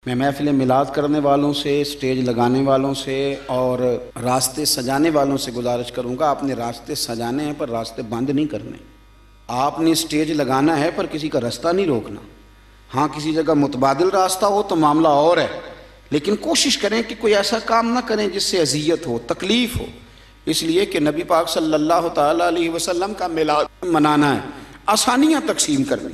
میں محفل میلاد کرنے والوں سے، سٹیج لگانے والوں سے اور راستے سجانے والوں سے گزارش کروں گا، آپ نے راستے سجانے ہیں پر راستے بند نہیں کرنے۔ آپ نے سٹیج لگانا ہے پر کسی کا راستہ نہیں روکنا۔ ہاں کسی جگہ متبادل راستہ ہو تو معاملہ اور ہے، لیکن کوشش کریں کہ کوئی ایسا کام نہ کریں جس سے اذیت ہو، تکلیف ہو، اس لیے کہ نبی پاک صلی اللہ تعالیٰ علیہ وسلم کا میلاد منانا ہے، آسانیاں تقسیم کرنی،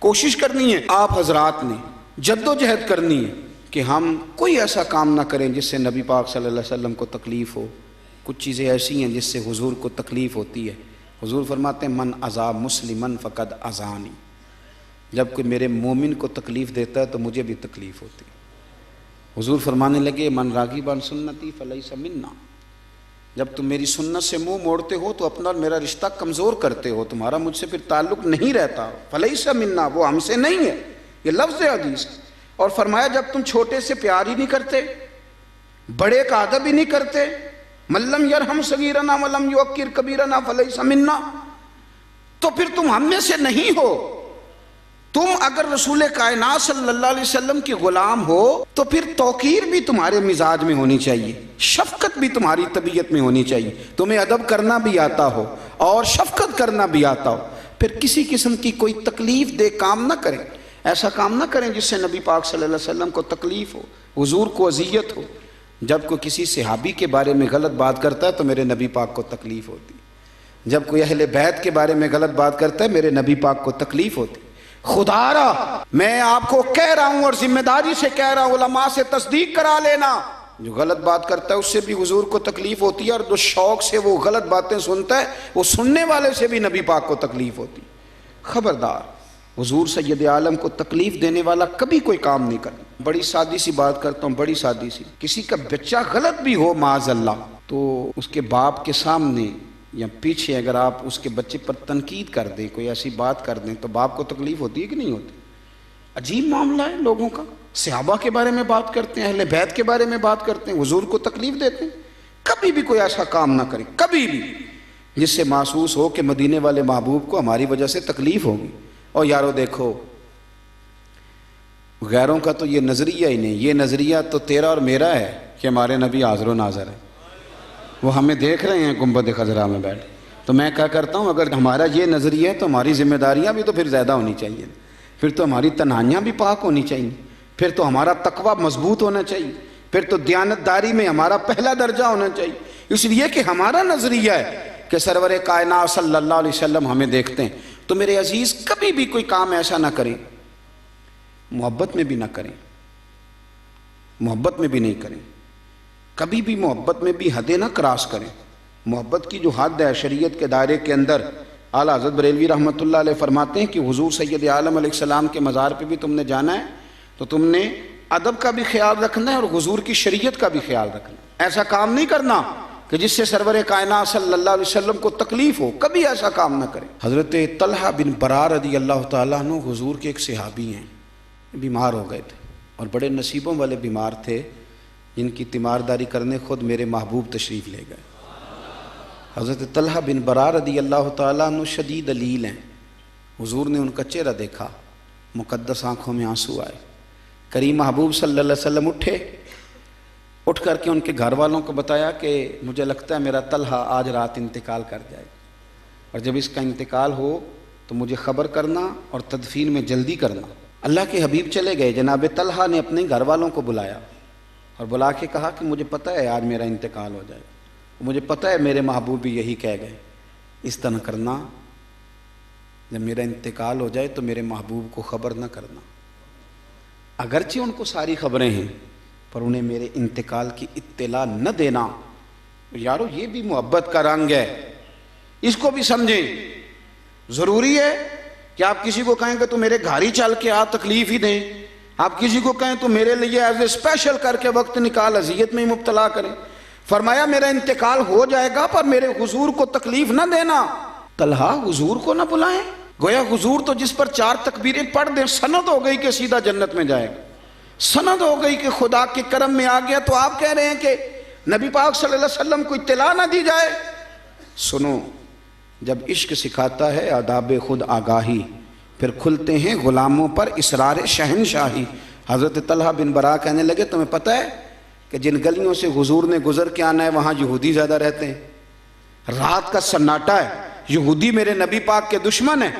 کوشش کرنی ہے آپ حضرات نے، جد و جہد کرنی ہے کہ ہم کوئی ایسا کام نہ کریں جس سے نبی پاک صلی اللہ علیہ وسلم کو تکلیف ہو۔ کچھ چیزیں ایسی ہیں جس سے حضور کو تکلیف ہوتی ہے۔ حضور فرماتے ہیں من اذا مسلمن فقد اذانی، جب کوئی میرے مومن کو تکلیف دیتا ہے تو مجھے بھی تکلیف ہوتی ہے۔ حضور فرمانے لگے من راغب عن سنتی فلیس منا، جب تم میری سنت سے منہ موڑتے ہو تو اپنا اور میرا رشتہ کمزور کرتے ہو، تمہارا مجھ سے پھر تعلق نہیں رہتا، فلیس منا، وہ ہم سے نہیں ہے، یہ لفظ حدیث۔ اور فرمایا جب تم چھوٹے سے پیار ہی نہیں کرتے، بڑے کا ادب ہی نہیں کرتے، من لم یرحم صغیرنا ولم یوقر کبیرنا فلیس منا، تو پھر تم ہم میں سے نہیں ہو۔ تم اگر رسول کائنات صلی اللہ علیہ وسلم کے غلام ہو تو پھر توقیر بھی تمہارے مزاج میں ہونی چاہیے، شفقت بھی تمہاری طبیعت میں ہونی چاہیے، تمہیں ادب کرنا بھی آتا ہو اور شفقت کرنا بھی آتا ہو، پھر کسی قسم کی کوئی تکلیف دہ کام نہ کریں، ایسا کام نہ کریں جس سے نبی پاک صلی اللہ علیہ وسلم کو تکلیف ہو، حضور کو اذیت ہو۔ جب کوئی کسی صحابی کے بارے میں غلط بات کرتا ہے تو میرے نبی پاک کو تکلیف ہوتی، جب کوئی اہل بیت کے بارے میں غلط بات کرتا ہے میرے نبی پاک کو تکلیف ہوتی۔ خدا را میں آپ کو کہہ رہا ہوں اور ذمہ داری سے کہہ رہا ہوں، علماء سے تصدیق کرا لینا، جو غلط بات کرتا ہے اس سے بھی حضور کو تکلیف ہوتی ہے، اور جو شوق سے وہ غلط باتیں سنتا ہے وہ سننے والے سے بھی نبی پاک کو تکلیف ہوتی۔ خبردار، حضور سید عالم کو تکلیف دینے والا کبھی کوئی کام نہیں کرتا۔ بڑی سادی سی بات کرتا ہوں، بڑی سادی سی، کسی کا بچہ غلط بھی ہو معاذ اللہ تو اس کے باپ کے سامنے یا پیچھے اگر آپ اس کے بچے پر تنقید کر دیں، کوئی ایسی بات کر دیں تو باپ کو تکلیف ہوتی ہے کہ نہیں ہوتی؟ عجیب معاملہ ہے لوگوں کا، صحابہ کے بارے میں بات کرتے ہیں، اہل بیت کے بارے میں بات کرتے ہیں، حضور کو تکلیف دیتے ہیں۔ کبھی بھی کوئی ایسا کام نہ کریں، کبھی بھی، جس سے محسوس ہو کہ مدینے والے محبوب کو ہماری وجہ سے تکلیف ہوگی۔ اور یارو دیکھو، غیروں کا تو یہ نظریہ ہی نہیں، یہ نظریہ تو تیرا اور میرا ہے کہ ہمارے نبی حاضر و ناظر ہیں، وہ ہمیں دیکھ رہے ہیں گنبد خضرا میں بیٹھ۔ تو میں کیا کرتا ہوں، اگر ہمارا یہ نظریہ ہے تو ہماری ذمہ داریاں بھی تو پھر زیادہ ہونی چاہیے، پھر تو ہماری تنہائیاں بھی پاک ہونی چاہیے، پھر تو ہمارا تقویٰ مضبوط ہونا چاہیے، پھر تو دیانتداری میں ہمارا پہلا درجہ ہونا چاہیے، اس لیے کہ ہمارا نظریہ ہے کہ سرور کائنات صلی اللہ علیہ وسلم ہمیں دیکھتے ہیں۔ تو میرے عزیز کبھی بھی کوئی کام ایسا نہ کریں، محبت میں بھی نہ کریں، محبت میں بھی نہیں کریں، کبھی بھی محبت میں بھی حدیں نہ کراس کریں۔ محبت کی جو حد ہے شریعت کے دائرے کے اندر، اعلیٰ حضرت بریلوی رحمۃ اللہ علیہ فرماتے ہیں کہ حضور سید عالم علیہ السلام کے مزار پہ بھی تم نے جانا ہے تو تم نے ادب کا بھی خیال رکھنا ہے اور حضور کی شریعت کا بھی خیال رکھنا ہے۔ ایسا کام نہیں کرنا کہ جس سے سرور کائنات صلی اللہ علیہ وسلم کو تکلیف ہو، کبھی ایسا کام نہ کریں۔ حضرت طلحہ بن برار رضی اللہ تعالیٰ عنہ حضور کے ایک صحابی ہیں، بیمار ہو گئے تھے اور بڑے نصیبوں والے بیمار تھے، جن کی تیمارداری کرنے خود میرے محبوب تشریف لے گئے۔ حضرت طلحہ بن برار رضی اللہ تعالیٰ عنہ شدید علیل ہیں، حضور نے ان کا چہرہ دیکھا، مقدس آنکھوں میں آنسو آئے۔ کریم محبوب صلی اللہ علیہ وسلم اٹھے، اٹھ کر کے ان کے گھر والوں کو بتایا کہ مجھے لگتا ہے میرا طلحہ آج رات انتقال کر جائے، اور جب اس کا انتقال ہو تو مجھے خبر کرنا اور تدفین میں جلدی کرنا۔ اللہ کے حبیب چلے گئے، جناب طلحہ نے اپنے گھر والوں کو بلایا اور بلا کے کہا کہ مجھے پتہ ہے آج میرا انتقال ہو جائے، مجھے پتہ ہے میرے محبوب بھی یہی کہہ گئے، اس طرح کرنا جب میرا انتقال ہو جائے تو میرے محبوب کو خبر نہ کرنا، اگرچہ ان کو ساری خبریں ہیں پر انہیں میرے انتقال کی اطلاع نہ دینا۔ یارو یہ بھی محبت کا رنگ ہے، اس کو بھی سمجھیں۔ ضروری ہے کہ آپ کسی کو کہیں کہ تو میرے گھر ہی چل کے آپ تکلیف ہی دیں، آپ کسی کو کہیں تو میرے لیے ایز اے اسپیشل کر کے وقت نکال اذیت میں ہی مبتلا کریں۔ فرمایا میرا انتقال ہو جائے گا پر میرے حضور کو تکلیف نہ دینا۔ طلحہ حضور کو نہ بلائیں، گویا حضور تو جس پر 4 تکبیریں پڑھ دیں سند ہو گئی کہ سیدھا جنت میں جائے گا، سند ہو گئی کہ خدا کے کرم میں آ گیا، تو آپ کہہ رہے ہیں کہ نبی پاک صلی اللہ علیہ وسلم کو اطلاع نہ دی جائے۔ سنو، جب عشق سکھاتا ہے آداب خود آگاہی، پھر کھلتے ہیں غلاموں پر اسرار شہنشاہی۔ حضرت طلحہ بن برا کہنے لگے تمہیں پتہ ہے کہ جن گلیوں سے حضور نے گزر کے آنا ہے وہاں یہودی زیادہ رہتے ہیں، رات کا سناٹا ہے، یہودی میرے نبی پاک کے دشمن ہیں،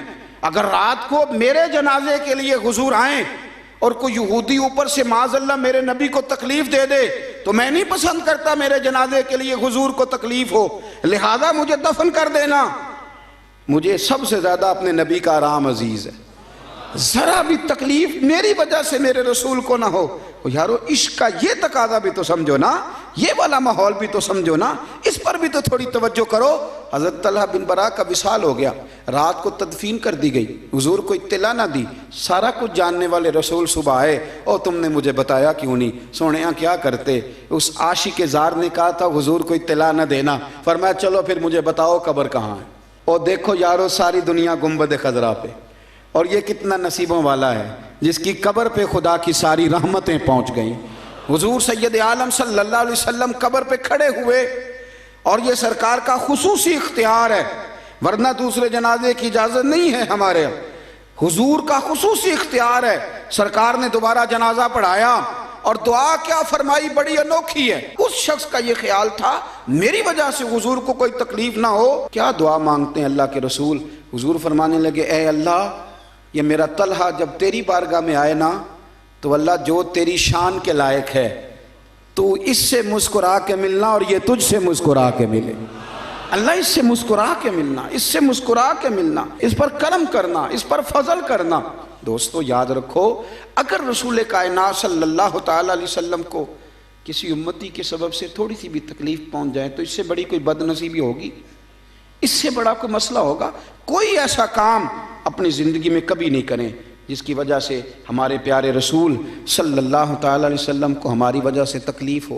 اگر رات کو میرے جنازے کے لیے حضور آئیں اور کوئی یہودی اوپر سے معاذ اللہ میرے نبی کو تکلیف دے دے تو میں نہیں پسند کرتا میرے جنازے کے لیے حضور کو تکلیف ہو، لہذا مجھے دفن کر دینا، مجھے سب سے زیادہ اپنے نبی کا آرام عزیز ہے، ذرا بھی تکلیف میری وجہ سے میرے رسول کو نہ ہو۔ یارو عشق کا یہ تقاضا بھی تو سمجھو نا، یہ والا ماحول بھی تو سمجھو نا، اس پر بھی تو تھوڑی توجہ کرو۔ حضرت طلحہ بن برا کا وصال ہو گیا، رات کو تدفین کر دی گئی، حضور کو اطلاع نہ دی، سارا کچھ جاننے والے رسول صبح آئے، اور تم نے مجھے بتایا کیوں نہیں؟ سونیاں کیا کرتے؟ اس عاشق زار نے کہا تھا حضور کو اطلاع نہ دینا، فرمایا چلو پھر مجھے بتاؤ قبر کہاں ہے۔ اور دیکھو یارو ساری دنیا گنبد خضرا پہ، اور یہ کتنا نصیبوں والا ہے جس کی قبر پہ خدا کی ساری رحمتیں پہنچ گئیں۔ حضور سید عالم صلی اللہ علیہ وسلم قبر پہ کھڑے ہوئے، اور یہ سرکار کا خصوصی اختیار ہے، ورنہ دوسرے جنازے کی اجازت نہیں ہے ہمارے، حضور کا خصوصی اختیار ہے۔ سرکار نے دوبارہ جنازہ پڑھایا اور دعا کیا فرمائی، بڑی انوکھی ہے۔ اس شخص کا یہ خیال تھا میری وجہ سے حضور کو کوئی تکلیف نہ ہو، کیا دعا مانگتے ہیں اللہ کے رسول؟ حضور فرمانے لگے اے اللہ، یہ میرا طلحہ جب تیری بارگاہ میں آئے نا تو اللہ جو تیری شان کے لائق ہے تو اس سے مسکرا کے ملنا اور یہ تجھ سے مسکرا کے ملے، اللہ اس سے مسکرا کے ملنا، اس سے مسکرا کے ملنا، اس پر کرم کرنا، اس پر فضل کرنا۔ دوستو یاد رکھو، اگر رسول کائنات صلی اللہ تعالی علیہ وسلم کو کسی امتی کے سبب سے تھوڑی سی بھی تکلیف پہنچ جائے تو اس سے بڑی کوئی بد نصیبی ہوگی؟ اس سے بڑا کوئی مسئلہ ہوگا؟ کوئی ایسا کام اپنی زندگی میں کبھی نہیں کریں جس کی وجہ سے ہمارے پیارے رسول صلی اللہ تعالی علیہ وسلم کو ہماری وجہ سے تکلیف ہو۔